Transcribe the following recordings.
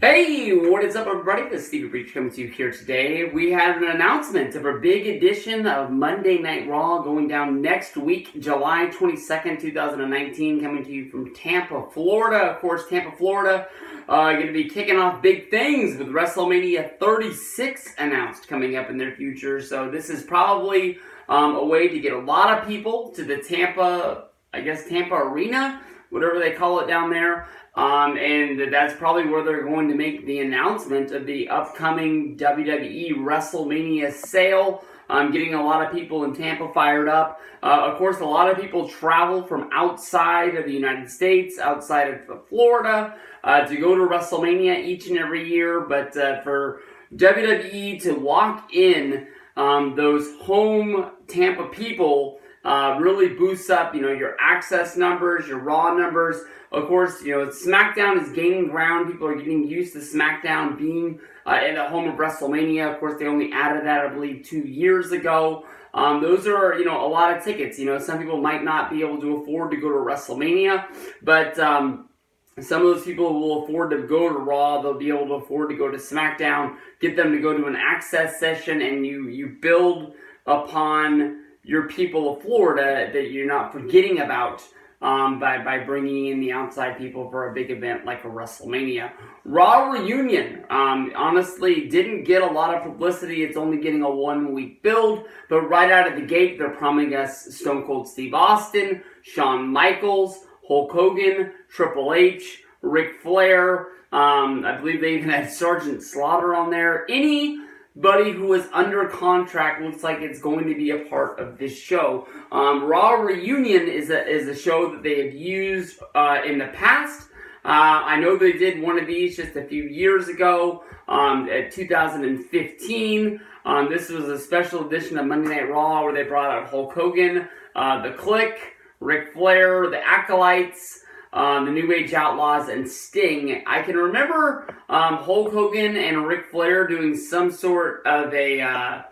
Hey, what is up everybody? This is Stevie Breach coming to you here today. We have an announcement of a big edition of Monday Night Raw going down next week, July 22nd, 2019, coming to you from Tampa, Florida. Of course, Tampa, Florida, going to be kicking off big things with WrestleMania 36 announced coming up in their future. So this is probably a way to get a lot of people to the Tampa Arena, whatever they call it down there. And that's probably where they're going to make the announcement of the upcoming WWE WrestleMania sale. Getting a lot of people in Tampa fired up. Of course, a lot of people travel from outside of the United States, outside of Florida, to go to WrestleMania each and every year. But for WWE to lock in those home Tampa people really boosts up, your access numbers, your Raw numbers. Of course, SmackDown is gaining ground. People are getting used to SmackDown being in the home of WrestleMania. Of course, they only added that, I believe, 2 years ago. Those are, a lot of tickets. Some people might not be able to afford to go to WrestleMania, but some of those people will afford to go to Raw. They'll be able to afford to go to SmackDown, get them to go to an access session, and you build upon your people of Florida that you're not forgetting about by bringing in the outside people for a big event like a WrestleMania. Raw Reunion, honestly, didn't get a lot of publicity. It's only getting a 1 week build, but right out of the gate, they're promising us Stone Cold Steve Austin, Shawn Michaels, Hulk Hogan, Triple H, Ric Flair. I believe they even had Sergeant Slaughter on there. Anybody who is under contract looks like it's going to be a part of this show. Raw Reunion is a show that they have used in the past. I know they did one of these just a few years ago, at 2015. This was a special edition of Monday Night Raw where they brought out Hulk Hogan, the Clique, Ric Flair, the Acolytes, the New Age Outlaws, and Sting. I can remember Hulk Hogan and Ric Flair doing some sort of a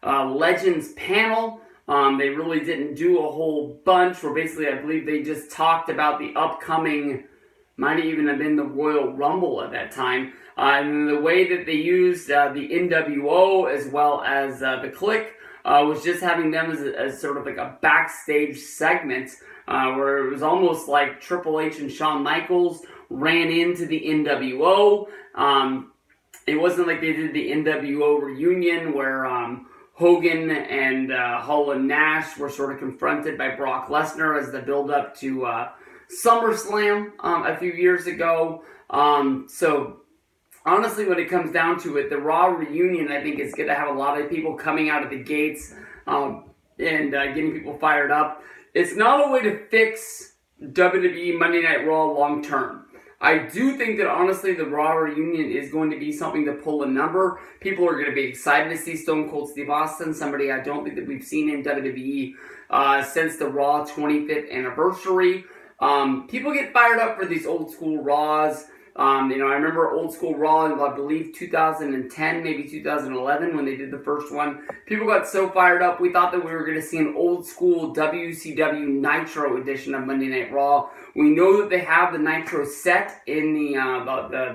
Legends panel. They really didn't do a whole bunch, where basically I believe they just talked about the upcoming, might even have been the Royal Rumble at that time. And the way that they used the NWO as well as the Clique was just having them as sort of like a backstage segment, where it was almost like Triple H and Shawn Michaels ran into the NWO. It wasn't like they did the NWO reunion where Hogan and Hall and Nash were sort of confronted by Brock Lesnar as the build-up to SummerSlam a few years ago. So honestly, when it comes down to it, the Raw Reunion, I think, is going to have a lot of people coming out of the gates and getting people fired up. It's not a way to fix WWE Monday Night Raw long term. I do think that, honestly, the Raw Reunion is going to be something to pull a number. People are going to be excited to see Stone Cold Steve Austin, somebody I don't think that we've seen in WWE since the Raw 25th anniversary. People get fired up for these old school Raws. I remember old school Raw in, I believe, 2010, maybe 2011, when they did the first one. People got so fired up, we thought that we were going to see an old school WCW Nitro edition of Monday Night Raw. We know that they have the Nitro set in the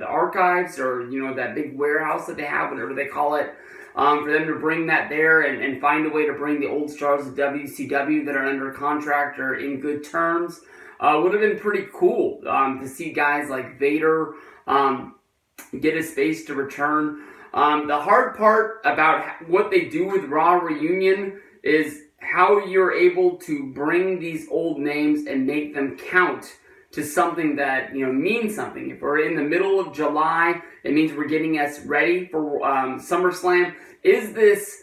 archives, or, that big warehouse that they have, whatever they call it, for them to bring that there and find a way to bring the old stars of WCW that are under contract or in good terms. Would have been pretty cool to see guys like Vader get his face to return. The hard part about what they do with Raw Reunion is how you're able to bring these old names and make them count to something that means something. If we're in the middle of July, it means we're getting us ready for SummerSlam. Is this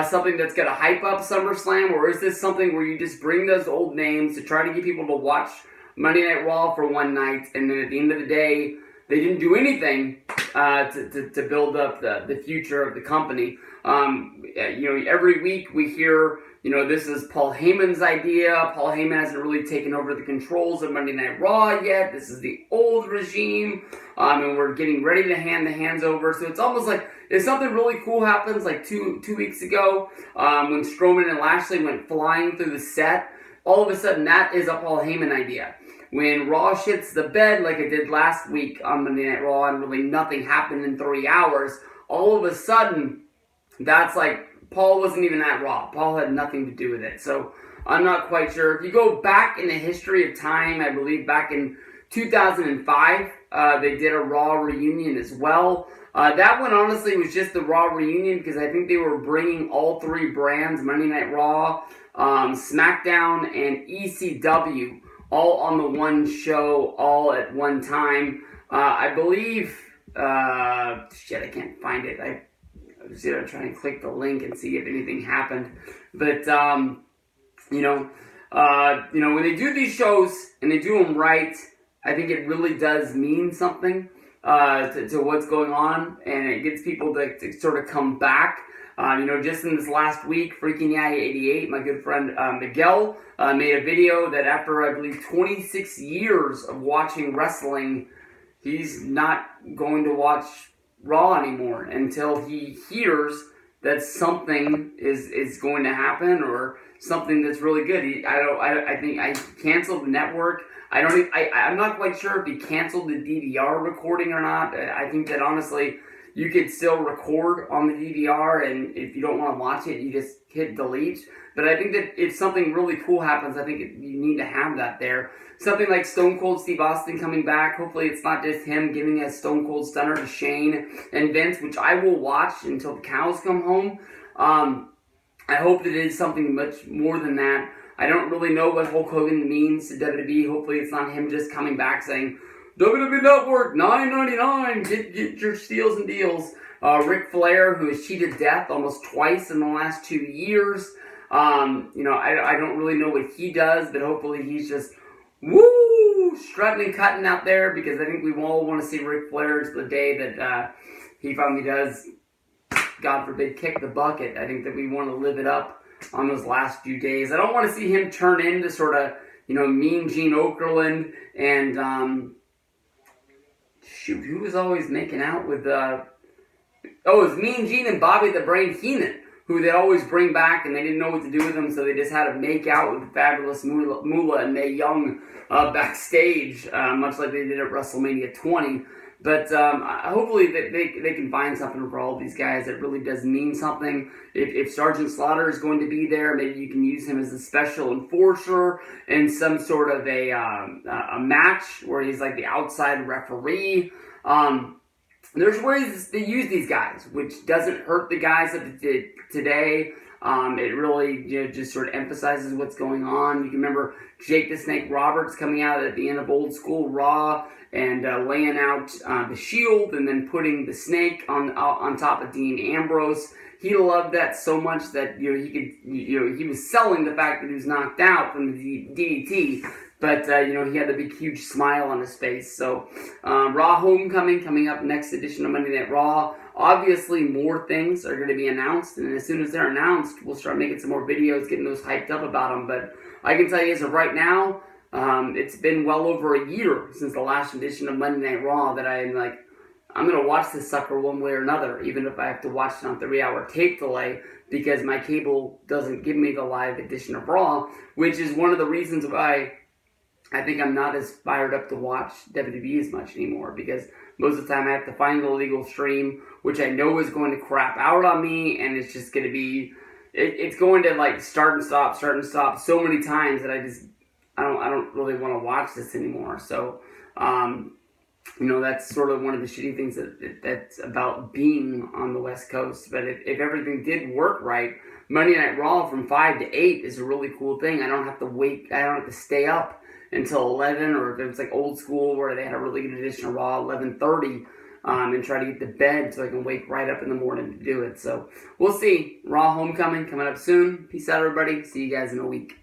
something that's going to hype up SummerSlam, or is this something where you just bring those old names to try to get people to watch Monday Night Raw for one night, and then at the end of the day, they didn't do anything to build up the future of the company? Every week we hear, this is Paul Heyman's idea. Paul Heyman hasn't really taken over the controls of Monday Night Raw yet. This is the old regime, and we're getting ready to hand the hands over. So it's almost like if something really cool happens, like two weeks ago, when Strowman and Lashley went flying through the set, all of a sudden that is a Paul Heyman idea. when Raw shits the bed like it did last week on Monday Night Raw and really nothing happened in 3 hours, all of a sudden, that's like, Paul wasn't even at Raw. Paul had nothing to do with it. So I'm not quite sure. If you go back in the history of time, I believe back in 2005, they did a Raw reunion as well. That one honestly was just the Raw reunion because I think they were bringing all 3 brands, Monday Night Raw, SmackDown, and ECW, all on the one show, all at one time. I believe, I can't find it. I was going to try and click the link and see if anything happened. But, when they do these shows and they do them right, I think it really does mean something to what's going on, and it gets people to sort of come back. Just in this last week, Freaking Yeah 88, my good friend Miguel made a video that after, I believe, 26 years of watching wrestling, he's not going to watch Raw anymore until he hears that something is going to happen or something that's really good. I think I canceled the network. I'm not quite sure if he canceled the DVR recording or not. I think that honestly, you could still record on the DVR, and if you don't want to watch it, you just hit delete. But I think that if something really cool happens, I think you need to have that there. Something like Stone Cold Steve Austin coming back. Hopefully it's not just him giving a Stone Cold Stunner to Shane and Vince, which I will watch until the cows come home. I hope that it is something much more than that. I don't really know what Hulk Hogan means to WWE. Hopefully it's not him just coming back saying, WWE Network, $9.99, get your steals and deals. Ric Flair, who has cheated death almost twice in the last 2 years. I don't really know what he does, but hopefully he's just, strutting and cutting out there, because I think we all want to see Ric Flair to the day that he finally does, God forbid, kick the bucket. I think that we want to live it up on those last few days. I don't want to see him turn into sort of, Mean Gene Okerlund and, who was always making out with, it was Mean Gene and Bobby the Brain Heenan, who they'd always bring back, and they didn't know what to do with them, so they just had to make out with the Fabulous Moolah and Mae Young backstage, much like they did at WrestleMania 20. But hopefully they can find something for all these guys that really does mean something. If Sergeant Slaughter is going to be there, maybe you can use him as a special enforcer in some sort of a match where he's like the outside referee. There's ways to use these guys, which doesn't hurt the guys that it did today. It really just sort of emphasizes what's going on. You can remember Jake the Snake Roberts coming out at the end of Old School Raw and laying out the Shield and then putting the Snake on top of Dean Ambrose. He loved that so much that he was selling the fact that he was knocked out from the DDT. But, he had a big, huge smile on his face. So, Raw Homecoming coming up next edition of Monday Night Raw. Obviously, more things are going to be announced. And as soon as they're announced, we'll start making some more videos, getting those hyped up about them. But I can tell you as of right now, it's been well over a year since the last edition of Monday Night Raw that I'm going to watch this sucker one way or another, even if I have to watch it on 3-hour tape delay, because my cable doesn't give me the live edition of Raw, which is one of the reasons why I think I'm not as fired up to watch WWE as much anymore, because most of the time I have to find the illegal stream, which I know is going to crap out on me, and it's just going to be, it's going to start and stop so many times that I don't really want to watch this anymore. So, that's sort of one of the shitty things that's about being on the West Coast. But if everything did work right, Monday Night Raw from 5 to 8 is a really cool thing. I don't have to wait. I don't have to stay up until 11, or if it was like old school where they had a really good edition of Raw, 11:30, and try to get to bed so I can wake right up in the morning to do it. So we'll see. Raw Homecoming coming up soon. Peace out, everybody. See you guys in a week.